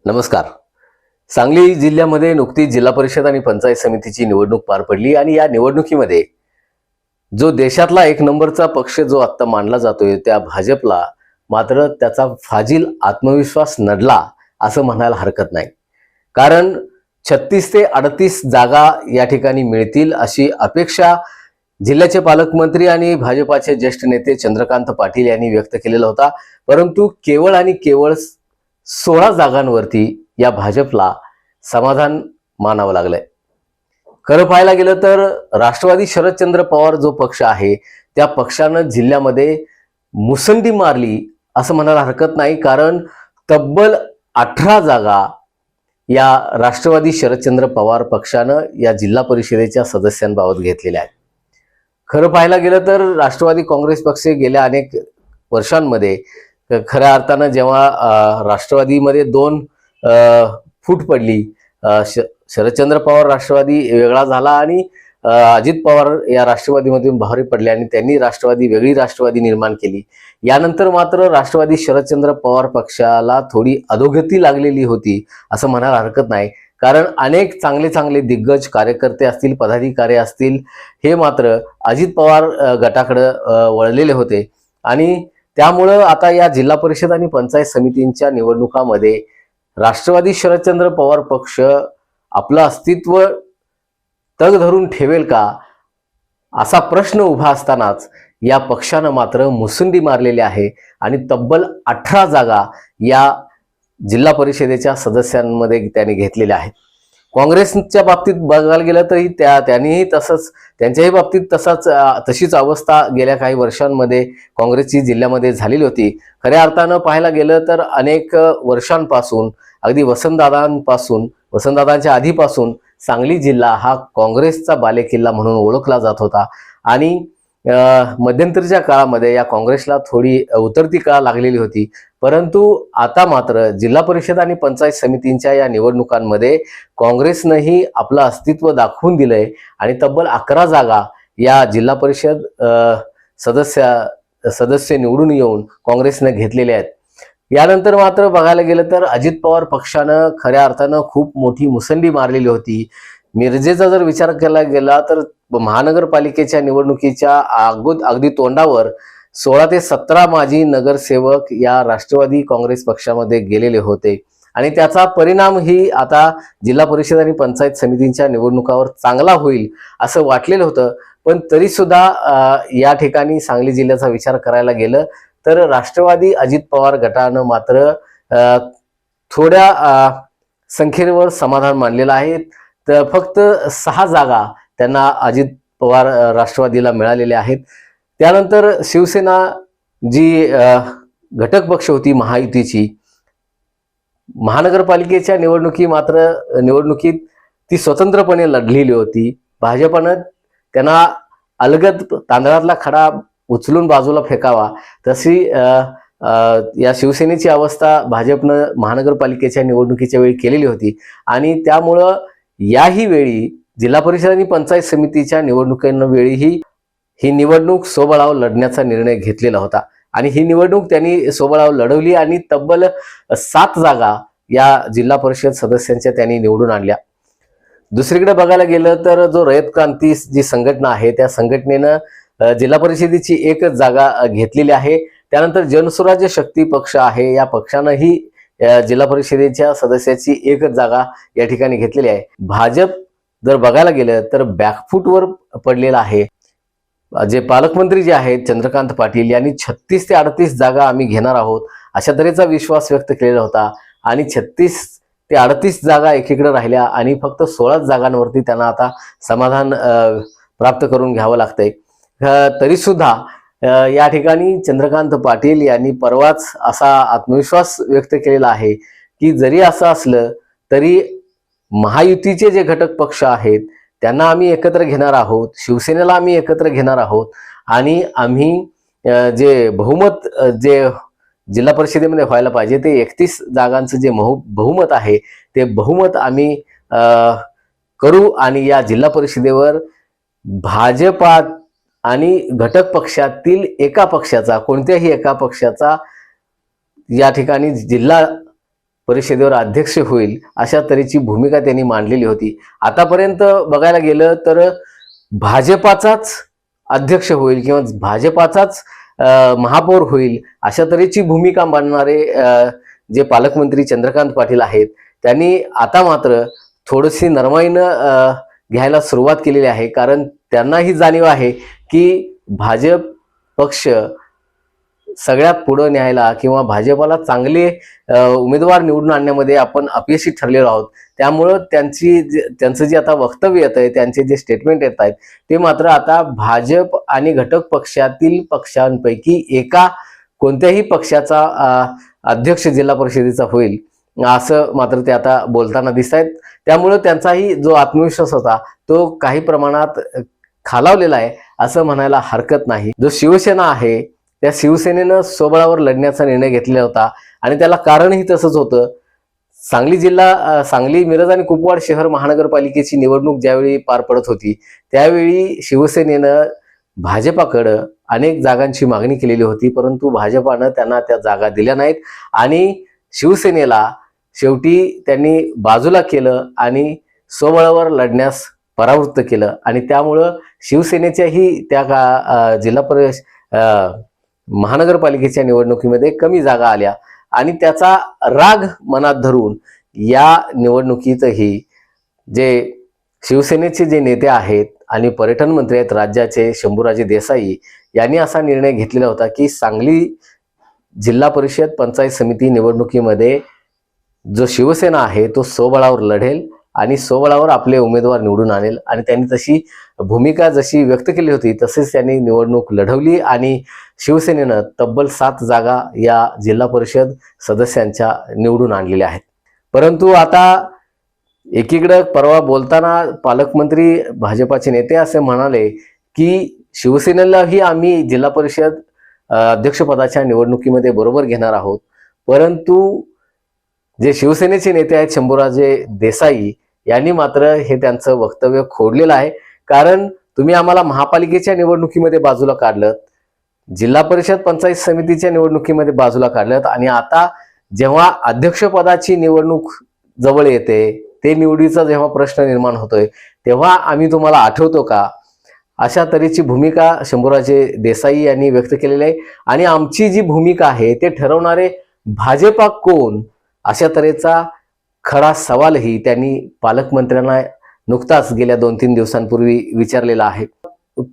नमस्कार. सांगली जिल्ह्यामध्ये नुकतीच जिल्हा परिषद आणि पंचायत समितीची निवडणूक पार पडली आणि या निवडणुकीमध्ये जो देशातला एक नंबरचा पक्ष जो आत्ता मानला जातोय त्या भाजपला मात्र त्याचा फाजील आत्मविश्वास नडला असं म्हणायला हरकत नाही. कारण 36 ते 38 जागा या ठिकाणी मिळतील अशी अपेक्षा जिल्ह्याचे पालकमंत्री आणि भाजपाचे ज्येष्ठ नेते चंद्रकांत पाटील यांनी व्यक्त केलेला होता. परंतु केवळ आणि केवळ 16 जागांवरती या भाजपला समाधान मानावं लागलंय. खरं पाहायला गेलं तर राष्ट्रवादी शरदचंद्र पवार जो पक्ष आहे त्या पक्षानं जिल्ह्यामध्ये मुसंडी मारली असं म्हणायला हरकत नाही. कारण तब्बल 18 जागा या राष्ट्रवादी शरदचंद्र पवार पक्षानं या जिल्हा परिषदेच्या सदस्यांबाबत घेतलेल्या आहेत. खरं पाहायला गेलं तर राष्ट्रवादी काँग्रेस पक्ष गेल्या अनेक वर्षांमध्ये खऱ्या अर्थानं जेव्हा राष्ट्रवादीमध्ये 2 फूट पडली, शरदचंद्र पवार राष्ट्रवादी वेगळा झाला आणि अजित पवार या राष्ट्रवादीमधून बाहेर पडले आणि त्यांनी वेगळी राष्ट्रवादी निर्माण केली. यानंतर मात्र राष्ट्रवादी शरदचंद्र पवार पक्षाला थोडी अधोगती लागलेली होती असं म्हणायला हरकत नाही. कारण अनेक चांगले दिग्गज कार्यकर्ते असतील, पदाधिकारी असतील, हे मात्र अजित पवार गटाकडे वळलेले होते आणि त्यामुळं आता या जिल्हा परिषद आणि पंचायत समितींच्या निवडणुकामध्ये राष्ट्रवादी शरदचंद्र पवार पक्ष आपलं अस्तित्व तग धरून ठेवेल का असा प्रश्न उभा असतानाच या पक्षानं मात्र मुसंडी मारलेली आहे आणि तब्बल 18 जागा या जिल्हा परिषदेच्या सदस्यांमध्ये त्यांनी घेतलेल्या आहेत. काँग्रेसच्या बाबतीत बघायला गेलं तरी त्यांनीही त्यांच्याही बाबतीत तशीच अवस्था गेल्या काही वर्षांमध्ये काँग्रेसची जिल्ह्यामध्ये झालेली होती. खऱ्या अर्थानं पाहायला गेलं तर अनेक वर्षांपासून अगदी वसंतदादांच्या आधीपासून सांगली जिल्हा हा काँग्रेसचा बालेकिल्ला म्हणून ओळखला जात होता आणि मध्यंतरीच्या काळामध्ये या काँग्रेसला थोडी उतरती काळ लागलेली होती. परंतु आता मात्र जिल्हा परिषद आणि पंचायत समितींच्या या निवडणुकांमध्ये काँग्रेसनंही आपलं अस्तित्व दाखवून दिलंय आणि तब्बल 11 जागा या जिल्हा परिषद सदस्य निवडून येऊन काँग्रेसनं घेतलेल्या आहेत. यानंतर मात्र बघायला गेलं तर अजित पवार पक्षानं खऱ्या अर्थानं खूप मोठी मुसंडी मारलेली होती. मिरजेचा जर विचार केला गेला तर महानगरपालिकेच्या निवडणुकीच्या अगदी तोंडावर 16 ते 17 माजी नगरसेवक या राष्ट्रवादी काँग्रेस पक्षामध्ये गेलेले होते आणि त्याचा परिणाम ही आता जिल्हा परिषद आणि पंचायत समितींच्या निवडणुकावर चांगला होईल असं वाटलेलं होतं. पण तरी सुद्धा या ठिकाणी सांगली जिल्ह्याचा विचार करायला गेलं तर राष्ट्रवादी अजित पवार गटानं मात्र थोड्या संख्येवर समाधान मानलेलं आहे. तर फक्त 6 जागा त्यांना अजित पवार राष्ट्रवादीला मिळालेल्या आहेत. त्यानंतर शिवसेना जी घटक पक्ष होती महायुतीची, महानगरपालिकेच्या निवडणुकीत ती स्वतंत्रपणे लढलेली होती. भाजपनं त्यांना अलगद तांदळातला खडा उचलून बाजूला फेकावा तशी या शिवसेनेची अवस्था भाजपनं महानगरपालिकेच्या निवडणुकीच्या वेळी केलेली होती आणि त्यामुळं याही वेळी जिल्हा परिषद आणि पंचायत समितीच्या निवडणुकीवेळीही ही निवडणूक सोबळाव लढण्याचा निर्णय घेतलेला होता आणि ही निवडणूक त्यांनी सोबळाव लढवली आणि तब्बल 7 जागा या जिल्हा परिषद सदस्यांच्या त्यांनी निवडून आणल्या. दुसरीकडे बघायला गेलं तर जो रयत क्रांती जी संघटना आहे त्या संघटनेनं जिल्हा परिषदेची 1 जागा घेतलेली आहे. त्यानंतर जनसुराज्य शक्ती पक्ष आहे, या पक्षानंही जिल्हा परिषदेच्या सदस्याची 1 जागा या ठिकाणी घेतलेली आहे. भाजप जर बघायला गेलं तर बॅकफूटवर पडलेला आहे. जे पालकमंत्री जे आहेत चंद्रकांत पाटील यांनी 36 ते 38 जागा आम्ही घेणार आहोत अशा तऱ्हेचा विश्वास व्यक्त केलेला होता आणि 36 ते 38 जागा एकीकडे राहिल्या आणि फक्त 16 जागांवरती त्यांना आता समाधान प्राप्त करून घ्यावं लागतंय. तरी सुद्धा या ठिकाणी चंद्रकांत पाटील यांनी परवाच असा आत्मविश्वास व्यक्त केलेला आहे की जरी असं असलं तरी महायुतीचे जे घटक पक्ष आहेत त्यांना आम्ही एकत्र घेणार आहोत, शिवसेनेला आम्ही एकत्र घेणार आहोत आणि आम्ही जे बहुमत जे जिल्हा परिषदेमध्ये व्हायला पाहिजे ते 31 जागांचं जे बहुमत आहे ते बहुमत आम्ही करू आणि या जिल्हा परिषदेवर भाजपा आणि घटक पक्षातील एका पक्षाचा, कोणत्याही एका पक्षाचा या ठिकाणी जिल्हा परिषदेवर अध्यक्ष होईल अशा तऱ्हेची भूमिका त्यांनी मांडलेली होती. आतापर्यंत बघायला गेलं तर भाजपाचाच अध्यक्ष होईल किंवा भाजपाचाच महापौर होईल अशा तऱ्हेची भूमिका मांडणारे जे पालकमंत्री चंद्रकांत पाटील आहेत त्यांनी आता मात्र थोडीशी नरमाईनं घ्यायला सुरुवात केलेली आहे. कारण त्यांना ही जाणीव आहे की भाजप पक्ष सगळ्यात पुढे न्यायला किंवा भाजपाला चांगले उमेदवार निवडून आणण्यामध्ये आपण अपयशी ठरलेलो आहोत. त्यामुळं त्यांचं जे आता वक्तव्य येत आहे, त्यांचे जे स्टेटमेंट येत आहेत ते मात्र आता भाजप आणि घटक पक्षातील पक्षांपैकी एका कोणत्याही पक्षाचा अध्यक्ष जिल्हा परिषदेचा होईल असं मात्र ते आता बोलताना दिसत आहेत. त्यामुळं त्यांचाही जो आत्मविश्वास होता तो काही प्रमाणात खालावलेला आहे असं म्हणायला हरकत नाही. जो शिवसेना आहे त्या शिवसेनेनं स्वबळावर लढण्याचा निर्णय घेतलेला होता आणि त्याला कारणही तसंच होतं. सांगली, मिरज आणि कुपवाड शहर महानगरपालिकेची निवडणूक ज्यावेळी पार पडत होती त्यावेळी शिवसेनेनं भाजपाकडं अनेक जागांची मागणी केलेली होती, परंतु भाजपानं त्यांना त्या जागा दिल्या नाहीत आणि शिवसेनेला शेवटी त्यांनी बाजूला केलं आणि स्वबळावर लढण्यास परावृत्त केलं आणि त्यामुळं शिवसेनेच्याही त्या जिल्हा परिषद महानगरपालिकेच्या निवडणुकीमध्ये कमी जागा आल्या आणि त्याचा राग मनात धरून या निवडणुकीतही जे शिवसेनेचे जे नेते आहेत आणि पर्यटन मंत्री आहेत राज्याचे शंभूराजे देसाई यांनी असा निर्णय घेतलेला होता की सांगली जिल्हा परिषद पंचायत समिती निवडणुकीमध्ये जो शिवसेना आहे तो स्वबळावर लढेल आणि स्वबळावर आपले उमेदवार निवडून आणेल आणि त्यांनी तशी भूमिका जशी व्यक्त केली होती तसेच त्यांनी निवडणूक लढवली आणि शिवसेनेनं तब्बल 7 जागा या जिल्हा परिषद सदस्यांच्या निवडून आणलेल्या आहेत. परंतु आता एकीकडे परवा बोलताना पालकमंत्री भाजपाचे नेते असे म्हणाले की शिवसेनेलाही आम्ही जिल्हा परिषद अध्यक्षपदाच्या निवडणुकीमध्ये बरोबर घेणार आहोत, परंतु जे शिवसेनेचे नेते आहेत शंभूराजे देसाई यांनी मात्र हे त्यांचं वक्तव्य खोडलेलं आहे. कारण तुम्ही आम्हाला महापालिकेच्या निवडणुकीमध्ये बाजूला काढलं, जिल्हा परिषद पंचायत समितीच्या निवडणुकीमध्ये बाजूला काढलं आणि आता जेव्हा अध्यक्षपदाची निवडणूक जवळ येते ते निवडीचा जेव्हा प्रश्न निर्माण होतोय तेव्हा आम्ही तुम्हाला आठवतो का, अशा तऱ्हेची भूमिका शंभूराजे देसाई यांनी व्यक्त केलेली आहे. आणि आमची जी भूमिका आहे ते ठरवणारे भाजपा कोण अशा तऱ्हेचा खडा सवालही त्यांनी पालकमंत्र्यांना नुकताच गेल्या 2-3 दिवसांपूर्वी विचारलेला आहे.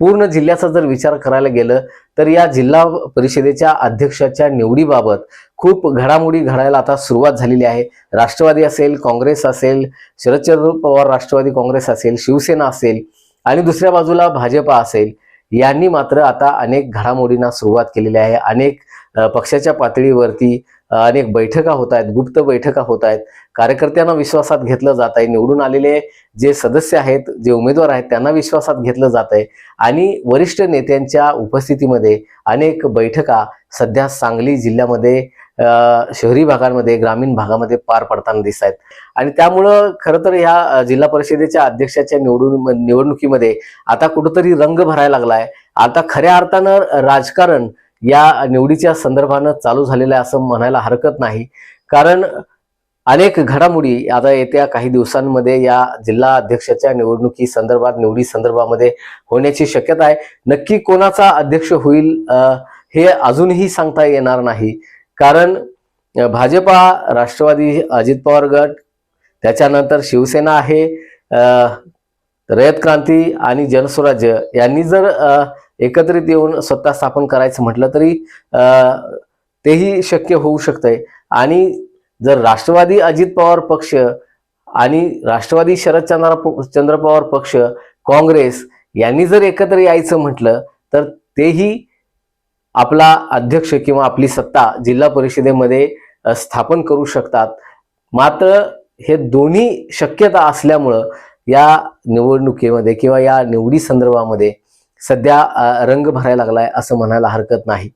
पूर्ण जिल्ह्याचा जर विचार करायला गेलं तर या जिल्हा परिषदेच्या अध्यक्षाच्या निवडीबाबत खूप घडामोडी घडायला आता सुरुवात झालेली आहे. राष्ट्रवादी असेल, काँग्रेस असेल, शरदचंद्र पवार राष्ट्रवादी काँग्रेस असेल, शिवसेना असेल आणि दुसऱ्या बाजूला भाजपा असेल, यांनी मात्र आता अनेक घडामोडींना सुरुवात केलेली आहे. अनेक पक्षाच्या पातळीवरती अनेक बैठका होत आहेत, गुप्त बैठका होत आहेत, कार्यकर्त्यांना विश्वासात घेतलं जात आहे, निवडून आलेले जे सदस्य आहेत, जे उमेदवार आहेत त्यांना विश्वासात घेतलं जात आहे आणि वरिष्ठ नेत्यांच्या उपस्थितीमध्ये अनेक बैठका सध्या सांगली जिल्ह्यामध्ये शहरी भागांमध्ये, ग्रामीण भागामध्ये पार पडताना दिसत आहेत. आणि त्यामुळं खरं तर ह्या जिल्हा परिषदेच्या अध्यक्षाच्या निवडणुकीमध्ये आता कुठंतरी रंग भरायला लागलाय. आता खऱ्या अर्थानं राजकारण या निवडीच्या संदर्भानं चालू झालेलं आहे असं म्हणायला हरकत नाही. कारण अनेक घडामोडी आता येत्या काही दिवसांमध्ये या जिल्हा अध्यक्षाच्या निवडणुकी संदर्भात, निवडी संदर्भामध्ये होण्याची शक्यता आहे. नक्की कोणाचा अध्यक्ष होईल हे अजूनही सांगता येणार नाही. कारण भाजपा, राष्ट्रवादी, अजित पवार गट, त्याच्यानंतर शिवसेना आहे, रयत क्रांती आणि जनस्वराज्य यांनी जर एकत्रित येऊन सत्ता स्थापन करायचं म्हटलं तरी तेही शक्य होऊ शकतंय. आणि जर राष्ट्रवादी अजित पवार पक्ष आणि राष्ट्रवादी शरदचंद्र पवार पक्ष, काँग्रेस यांनी जर एकत्र यायचं म्हटलं तर तेही आपला अध्यक्ष किंवा आपली सत्ता जिल्हा परिषदेमध्ये स्थापन करू शकतात. मात्र हे दोन्ही शक्यता असल्यामुळं या निवडणुकीमध्ये किंवा या निवडी संदर्भामध्ये सध्या रंग भरायला लागलाय असं म्हणायला हरकत नाही.